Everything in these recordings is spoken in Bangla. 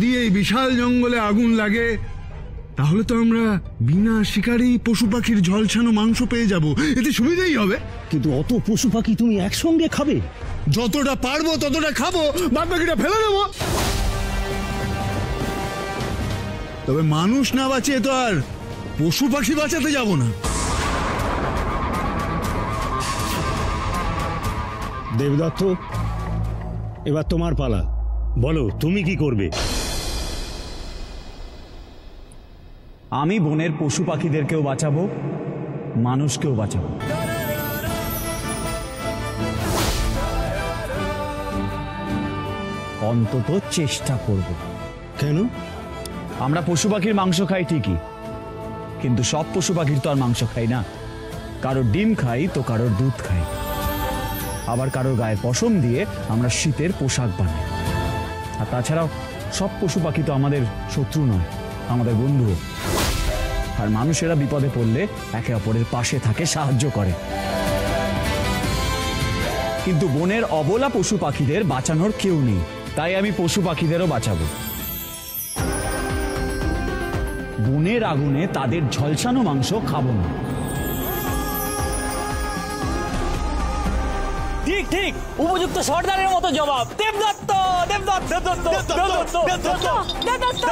যদি এই বিশাল জঙ্গলে আগুন লাগে তাহলে তো আমরা বিনা শিকারেই পশু পাখির ঝলসানো মাংস পেয়ে যাব, এতে সুবিধাই হবে। কিন্তু অত পশু পাখি তুমি একসঙ্গে খাবে? যতটা পারবো ততটা খাবো, বাদ বাকিটা ফেলে দেবো। তবে মানুষ না বাঁচিয়ে তো আর পশু পাখি বাঁচাতে যাব না। দেবদত্ত, এবার তোমার পালা, বলো তুমি কি করবে? আমি বনের পশু পাখিদেরকেও বাঁচাবো, মানুষকেও বাঁচাবো। অন্তত চেষ্টা করব। কেন? আমরা পশু পাখির মাংস খাই ঠিকই, কিন্তু সব পশু পাখির তো আর মাংস খাই না। কারোর ডিম খাই তো কারোর দুধ খাই, আবার কারোর গায়ে পশম দিয়ে আমরা শীতের পোশাক বানাই। আর তাছাড়াও সব পশু পাখি তো আমাদের শত্রু নয়, আমাদের বন্ধু। আর মানুষেরা বিপদে পড়লে একে অপরের পাশে থাকে, সাহায্য করে। কিন্তু বনের অবলা পশু পাখিদের বাঁচানোর কেউ নেই, তাই আমি পশু পাখিদেরও বাঁচাবো। বনের আগুনে তাদের ঝলসানো মাংস খাবো না। ঠিক ঠিক, উপযুক্ত সর্দারের মতো জবাব। দেবদত্ত, দেবদত্ত, দেবদত্ত, দেবদত্ত, দেবদত্ত,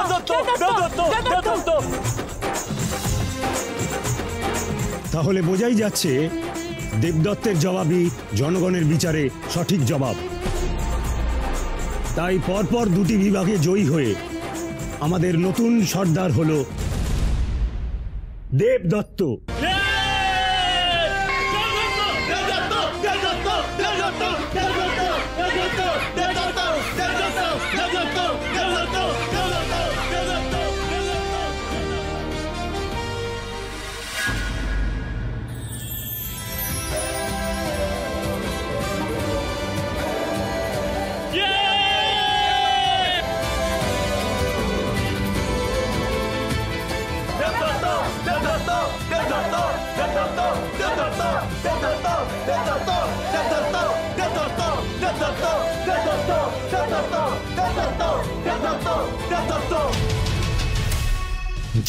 দেবদত্ত, দেবদত্ত। তাহলে বোঝাই যাচ্ছে দেবদত্তের জবাবই জনগণের বিচারে সঠিক জবাব। তাই পরপর দুটি বিভাগে জয়ী হয়ে আমাদের নতুন সর্দার হলো দেবদত্ত।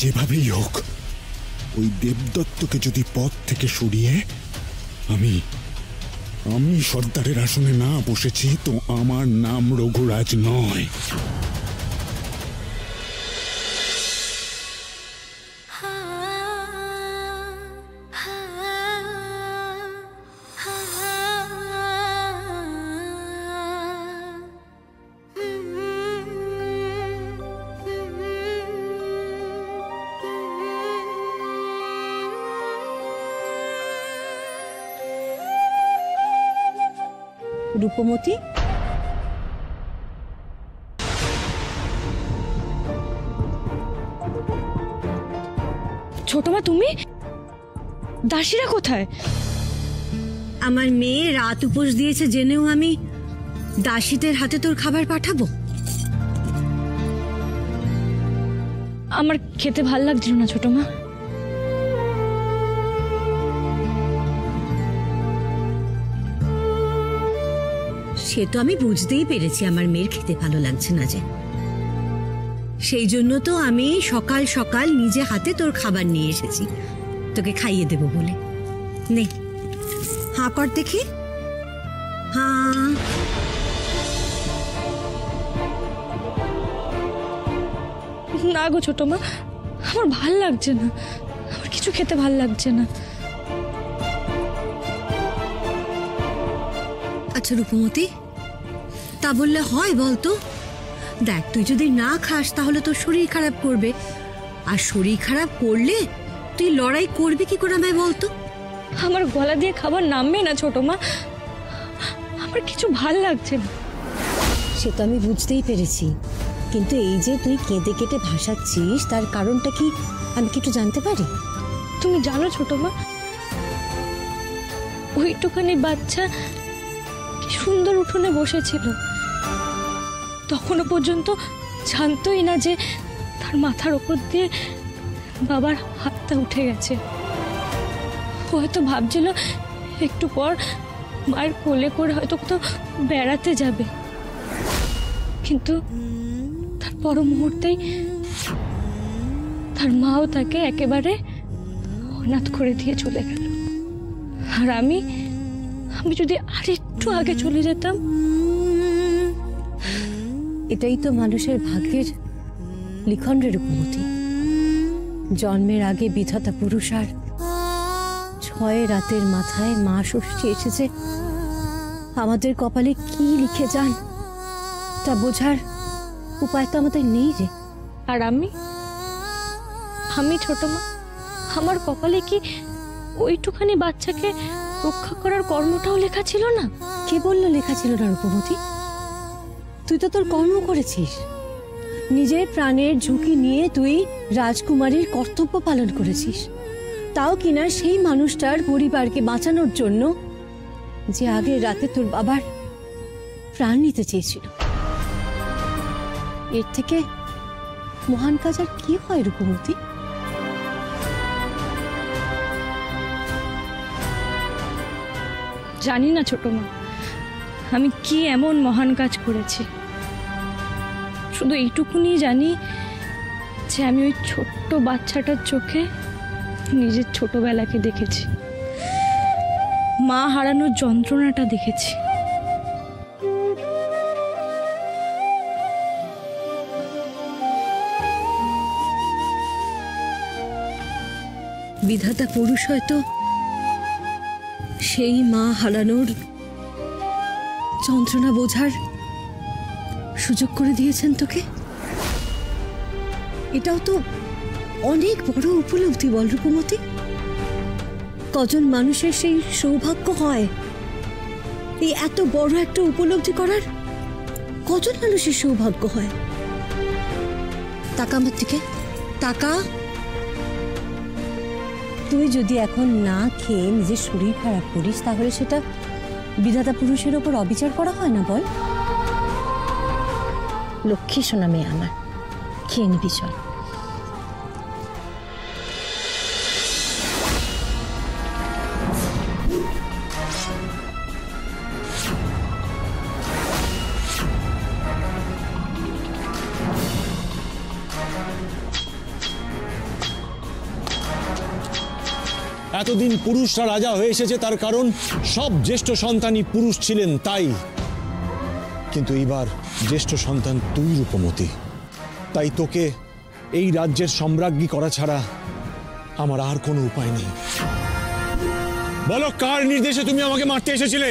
যেভাবেই হোক ওই দেবদত্তকে যদি পথ থেকে সরিয়ে আমি সর্দারের আসনে না বসেছি তো আমার নাম রঘুরাজ নয়। রূপমতি, ছোট মা তুমি? দাসীরা কোথায়? আমার মেয়ে রাত উপোস দিয়েছে জেনেও আমি দাসীদের হাতে তোর খাবার পাঠাবো? আমার খেতে ভাল লাগছিল না ছোট মা। সে তো আমি বুঝতেই পেরেছি আমার মেয়ের খেতে ভালো লাগছে না, যে সেই জন্য তো আমি সকাল সকাল নিজে হাতে তোর খাবার নিয়ে এসেছি তোকে খাইয়ে দেব বলে। নে হাঁ কর দেখি। হ্যাঁ, না গো ছোট মা, আমার ভাল লাগছে না, আমার কিছু খেতে ভাল লাগছে না। আচ্ছা রূপমতি, তা বললে হয় বলতো? দেখ, তুই যদি না খাস তাহলে তোর শরীর খারাপ করবে, আর শরীর খারাপ করলে তুই লড়াই করবি কি করে আমায় বলতো? আমার গলা দিয়ে খাবার নামবে না ছোট মা, আমার কিছু ভাল লাগছে না। সে তো আমি বুঝতেই পেরেছি, কিন্তু এই যে তুই কেঁদে কেটে ভাসাচ্ছিস তার কারণটা কি আমি কি একটু জানতে পারি? তুমি জানো ছোট মা, ওইটুখানি বাচ্চা কি সুন্দর উঠোনে বসেছিল, তখনও পর্যন্ত জানতোই না যে তার মাথার ওপর দিয়ে বাবার হাতটা উঠে গেছে। হয়তো ভাবছিল একটু পর মায়ের কোলে করে হয়তো কোথাও বেড়াতে যাবে, কিন্তু তার পর মুহূর্তেই তার মাও তাকে একেবারে অনাথ করে দিয়ে চলে গেল। আর আমি যদি আরেকটু আগে চলে যেতাম। এটাই তো মানুষের ভাগ্যের লিখন রে রূপমতি। জন্মের আগে বিধাতা পুরুষ আর 6 রাতের মাথায় মা ষষ্ঠী এসেছে। আমাদের কপালে কি লিখে যান তা বোঝার উপায় তো আমাদের নেই রে। আর আমি ছোট মা, আমার কপালে কি ওইটুখানি বাচ্চাকে রক্ষা করার কর্মটাও লেখা ছিল না? কে বললো লেখা ছিল না রূপমতি? তুই তো তোর কর্ম করেছিস। নিজের প্রাণের ঝুঁকি নিয়ে তুই রাজকুমারীর কর্তব্য পালন করেছিস, তাও কিনা সেই মানুষটার পরিবারকে বাঁচানোর জন্য যে আগের রাতে তোর বাবার প্রাণ নিতে চেয়েছিল। এর থেকে মহান কাজ আর কি হয় রূপমতি? জানি না ছোট মা, আমি কি এমন মহান কাজ করেছি। শুধু এইটুকুনি জানি যে আমি ওই ছোট্ট বাচ্চাটার চোখে নিজের ছোটবেলাকে দেখেছি, মা হারানোর যন্ত্রণাটা দেখেছি। বিধাতা পুরুষ হয়তো সেই মা হারানোর যন্ত্রণা বোঝার সুযোগ করে দিয়েছেন তোকে। এটাও তো অনেক বড় উপলব্ধি বল রূপমতি। কজন মানুষের সেই সৌভাগ্য হয় এই এত বড় একটা উপলব্ধি করার? কজন মানুষের সৌভাগ্য হয়? তাকা আমার দিকে, তাকা। তুই যদি এখন না খেয়ে নিজের শরীর খারাপ করিস তাহলে সেটা বিধাতা পুরুষের ওপর অবিচার করা হয় না বল? লক্ষ্মী সোনা মেয়ে আমার, খেয়ে নিবি চল। এতদিন পুরুষরা রাজা হয়ে এসেছে তার কারণ সব জ্যেষ্ঠ সন্তানই পুরুষ ছিলেন তাই। কিন্তু এইবার জ্যেষ্ঠ সন্তান তুই রূপমতি, তাই তোকে এই রাজ্যের সম্রাজ্ঞী করা ছাড়া আমার আর কোনো উপায় নেই। বলো, কার নির্দেশে তুমি আমাকে মারতে এসেছিলে?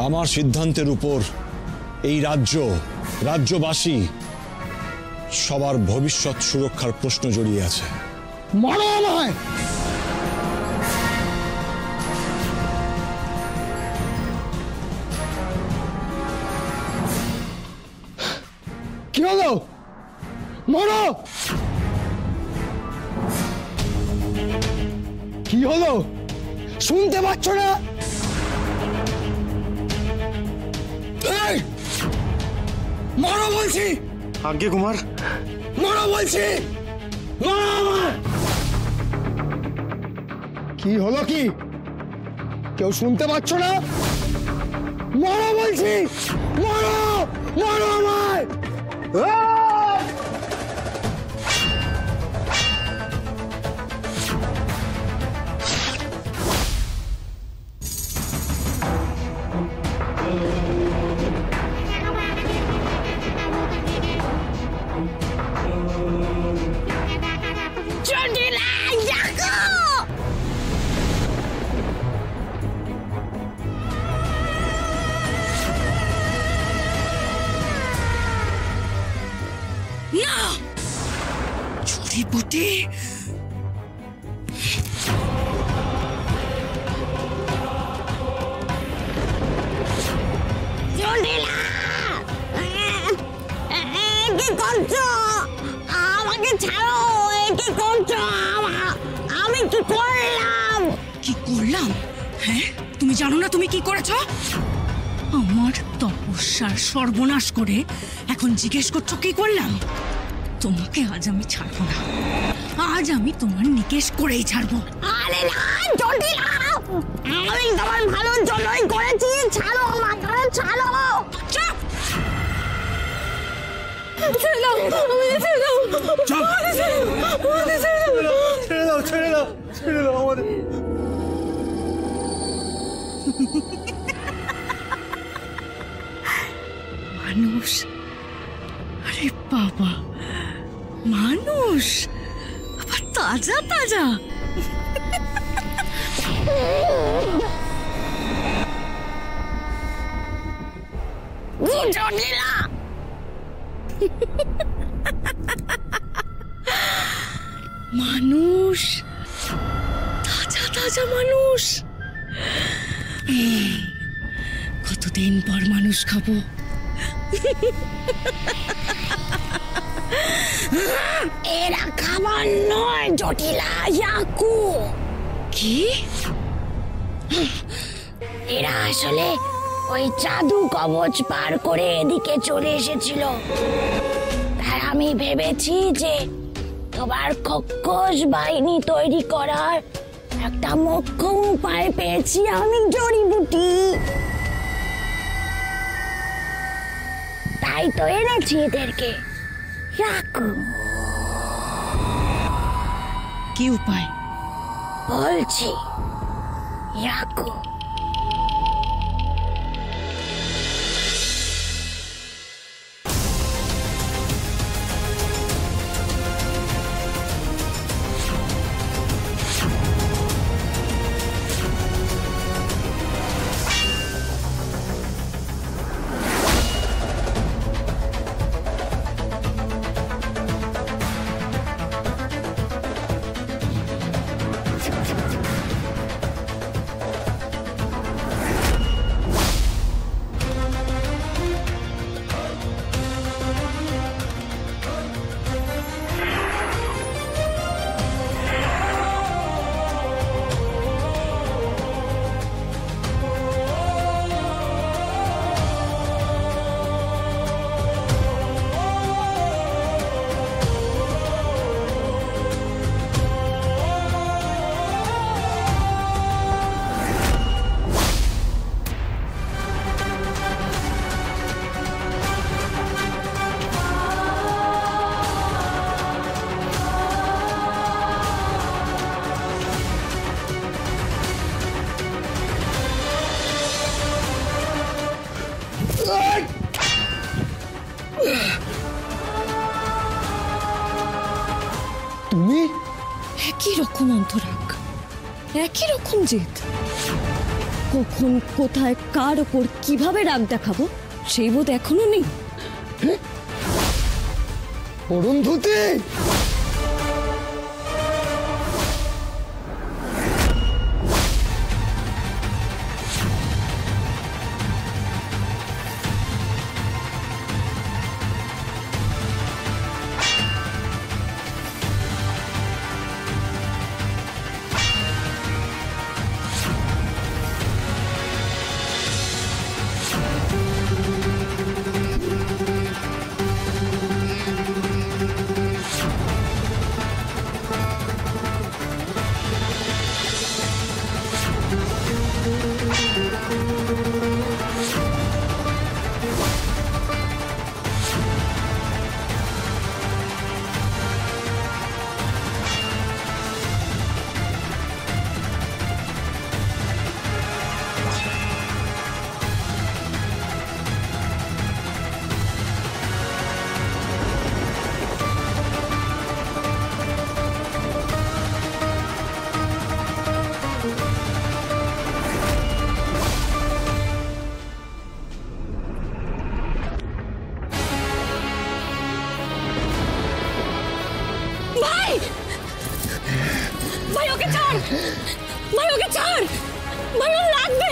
আমার সিদ্ধান্তের উপর এই রাজ্যবাসী সবার ভবিষ্যৎ সুরক্ষার প্রশ্ন জড়িয়ে আছে। মারো আমায়! কি হলো? মারো! কি হলো? শুনতে পাচ্ছ না? মারো বলছি! আজ্ঞে কুমার। মারো বলছি! মারো আমায়! কি হলো? কি কেউ শুনতে পাচ্ছ না? মারো বলছি! মারো! মারো আমায়! বুটি কি করছো? আমাকে ছাড়ো! কি করছো? আমি কি করলাম? কি করলাম? হ্যাঁ, তুমি জানো না তুমি কি করেছো? আমার তপস্যার সর্বনাশ করে এখন জিজ্ঞেস করছো কি করলাম? তোমাকে আজ আমি ছাড়বো না, আজ আমি তোমার নিকেশ করেই ছাড়বো। আরে না জটিলা, আমি তোমার ভালোর জন্যই করেছি। ছাড়ো আমাকে, ছাড়ো। চুপ! ছেড়ে দাও, আমাদের ছেড়ে দাও, আমাদের ছেড়ে দাও, ছেড়ে দাও আমাদের। মানুষ, আরে বাবা, মানুষ আবার তাজা তাজা। জটিলা মানুষ, তাজা তাজা মানুষ। কতদিন পর মানুষ খাবো। এরা খাবার নয় জটিলা, ইয়াকু। কি? এরা আসলে ওই জাদু কবচ পার করে এদিকে চলে এসেছিল, তাই আমি ভেবেছি যে তোমার খোকস বাহিনী তৈরি করার একটা মোক্ষম উপায় পেয়েছি আমি, জড়িবুটি। তাই তো এনেছি এদেরকে। রাখো। কি উপায়? বলছি, রাখো। তুমি একই রকম অন্তরাগ, একই রকম জেদ। কখন, কোথায়, কার ওপর কিভাবে রাগ দেখাবো সেই বোধ এখনো নেই। অরুন্ধতী, ভাই ওকে ছাড়, ভাই ওকে ছাড়, ভাই ও লাগবে,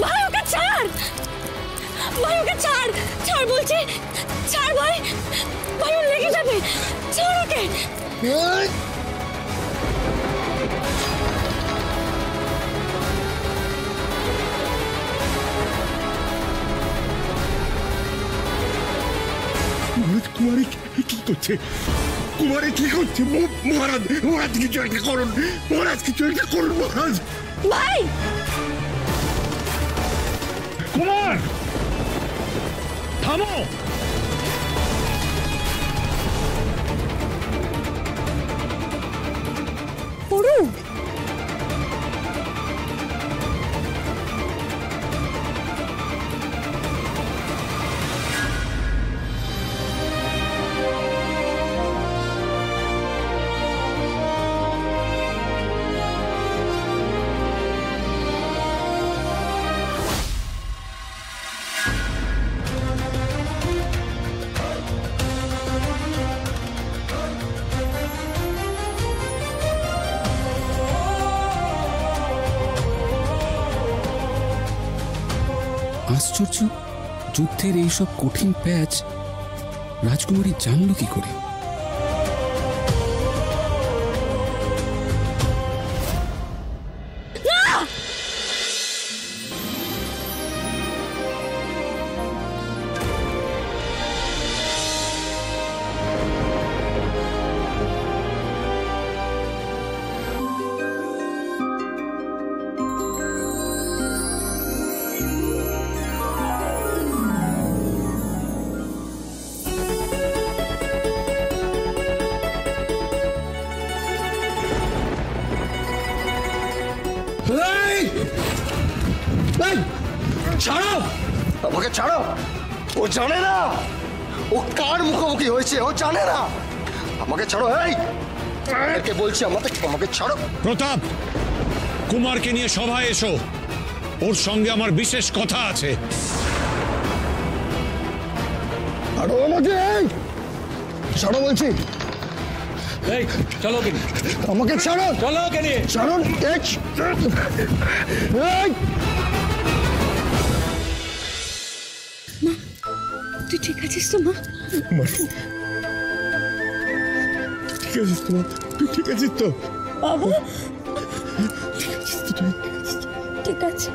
ভাই ওকে ছাড়, ভাই ওকে ছাড়, ছাড় বলছি, ছাড় ভাই, ভাই ও লেগে যাবে, ছাড় ওকে। কুমারী কি করছে? কুমারী কি করছে? মহারাজ, মহারাজ কিছু একটা করুন, মহারাজ কিছু একটা করুন, মহারাজ। ভাই কুমার, থামো। আশ্চর্য, যুদ্ধের এইসব কঠিন প্যাচ রাজকুমারী জানল কি করে? ছাড়ো, আমাকে ছাড়ো। ও জানে না ও কার মুখোমুখি হয়েছে, ও জানে না। আমাকে ছাড়ো, এই একে বলছি আমাকে ছাড়ো। প্রতাপ, কুমারকে নিয়ে সভায় এসো, ওর সঙ্গে আমার বিশেষ কথা আছে। ছাড়ো আমাকে, এই ছাড়ো বলছি। এই চলো কেন, আমাকে ছাড়ো, চলো কেন, ছাড়ো। এই তুই ঠিক আছিস তো মা? ঠিক আছিস তো? তুই ঠিক আছিস তো বাবা? ঠিক আছিস তো? তুই ঠিক আছে।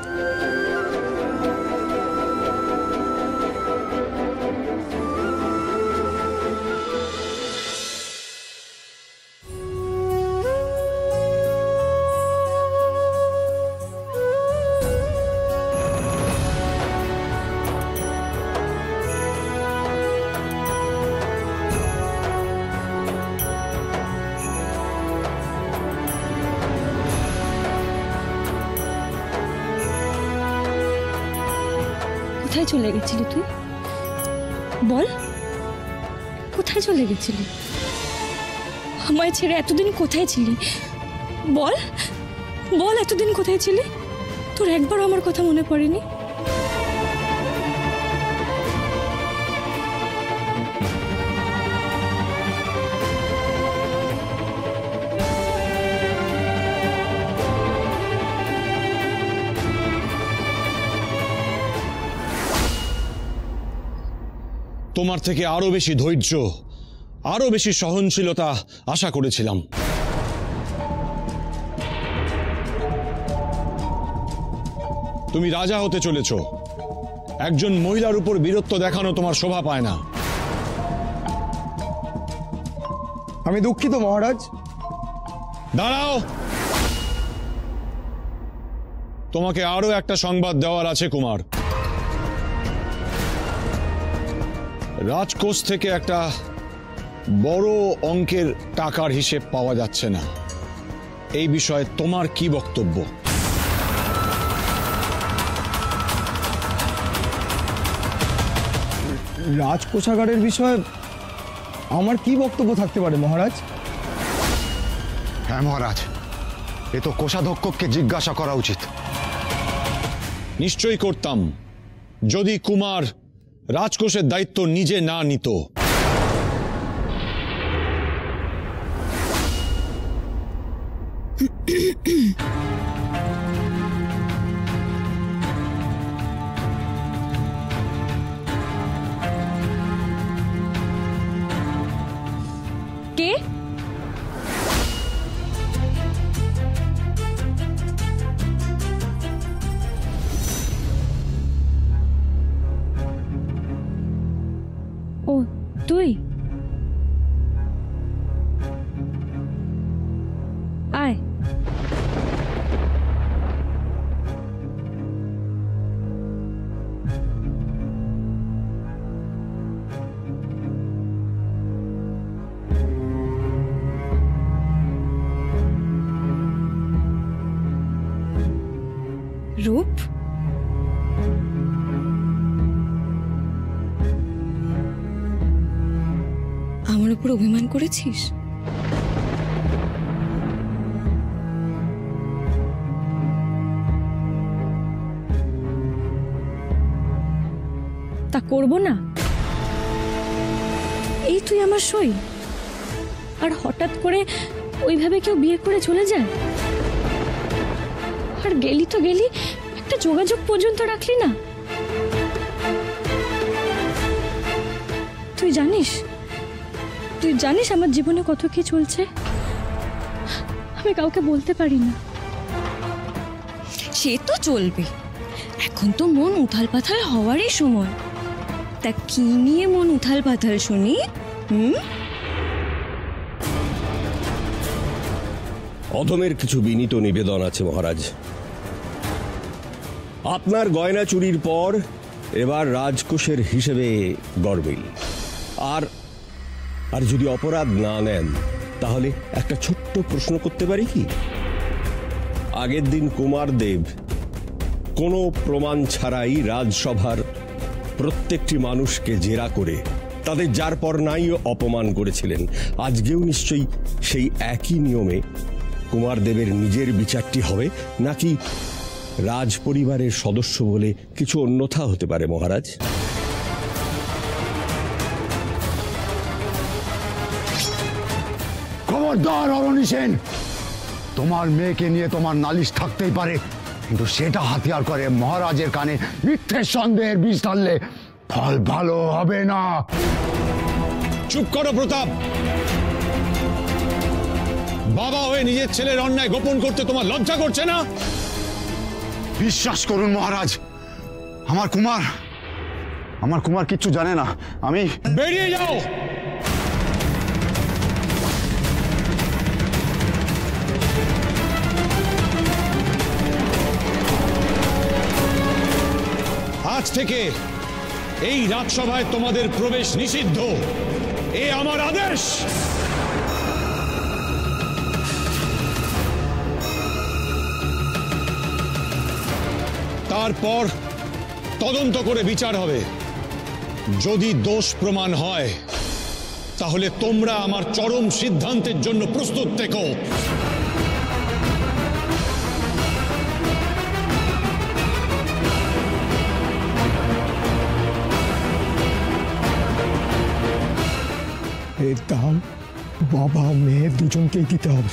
কোথায় চলে গেছিলি তুই? বল, কোথায় চলে গেছিলি? আমায় ছেড়ে এতদিন কোথায় ছিলি? বল বল, এতদিন কোথায় ছিলি? তোর একবারও আমার কথা মনে পড়েনি? তোমার থেকে আরো বেশি ধৈর্য, আরো বেশি সহনশীলতা আশা করেছিলাম। তুমি রাজা হতে চলেছ, একজন মহিলার উপর বীরত্ব দেখানো তোমার শোভা পায় না। আমি দুঃখিত মহারাজ। দাঁড়াও, তোমাকে আরো একটা সংবাদ দেওয়ার আছে কুমার। রাজকোষ থেকে একটা বড় অঙ্কের টাকার হিসেব পাওয়া যাচ্ছে না। এই বিষয়ে তোমার কি বক্তব্য? রাজকোষাগারের বিষয়ে আমার কি বক্তব্য থাকতে পারে মহারাজ? হ্যাঁ মহারাজ, এ তো কোষাধ্যক্ষকে জিজ্ঞাসা করা উচিত। নিশ্চয়ই করতাম, যদি কুমার রাজকোষের দায়িত্ব নিজে না নিত। কে? ও তুই? আয়। রূপ, আমার উপর অভিমান করেছিস? তা করব না? এই তুই আমার সই, আর হঠাৎ করে ওইভাবে কেউ বিয়ে করে চলে যায়? আর গেলি তো গেলি, একটা যোগাযোগ পর্যন্ত রাখলি না। তুই জানিস আমার জীবনে কত কি চলছে, আমি কাউকে বলতে পারি না। সে তো চলবে, এখন তো মন উথাল পাথাল হওয়ারই সময়। তা কি নিয়ে মন উথাল পাথাল শুনি? অধমের কিছু বিনীত নিবেদন আছে মহারাজ। আপনার গয়না চুরির পর এবার রাজকোষের হিসেবে গড়মিল। আর যদি অপরাধ না নেন তাহলে একটা ছোট্ট প্রশ্ন করতে পারি কি? আগের দিন কুমারদেব কোনো প্রমাণ ছাড়াই রাজসভার প্রত্যেকটি মানুষকে জেরা করে তাদের যার পর নাই অপমান করেছিলেন। আজকেও নিশ্চয়ই সেই একই নিয়মে কুমারদেবের নিজের বিচারটি হবে, নাকি রাজ পরিবারের সদস্য বলে কিছু অন্যথা হতে পারে মহারাজ? খবরদার অরণি সেন, তোমার মেয়েকে নিয়ে তোমার নালিশ থাকতেই পারে, কিন্তু সেটা হাতিয়ার করে মহারাজের কানে মিথ্যে সন্দেহের বীজ ঢাললে ফল ভালো হবে না। চুপ করো প্রতাপ। বাবা হয়ে নিজের ছেলের অন্যায় গোপন করতে তোমার লজ্জা করছে না? বিশ্বাস করুন মহারাজ, আমার কুমার কিচ্ছু জানে না। আমি বেরিয়ে যাও। আজ থেকে এই রাজসভায় তোমাদের প্রবেশ নিষিদ্ধ, এ আমার আদেশ। তারপর তদন্ত করে বিচার হবে। যদি দোষ প্রমাণ হয় তাহলে তোমরা আমার চরম সিদ্ধান্তের জন্য প্রস্তুত থেকো। এর দাম বাবা মেয়ে দুজনকেই দিতে হবে।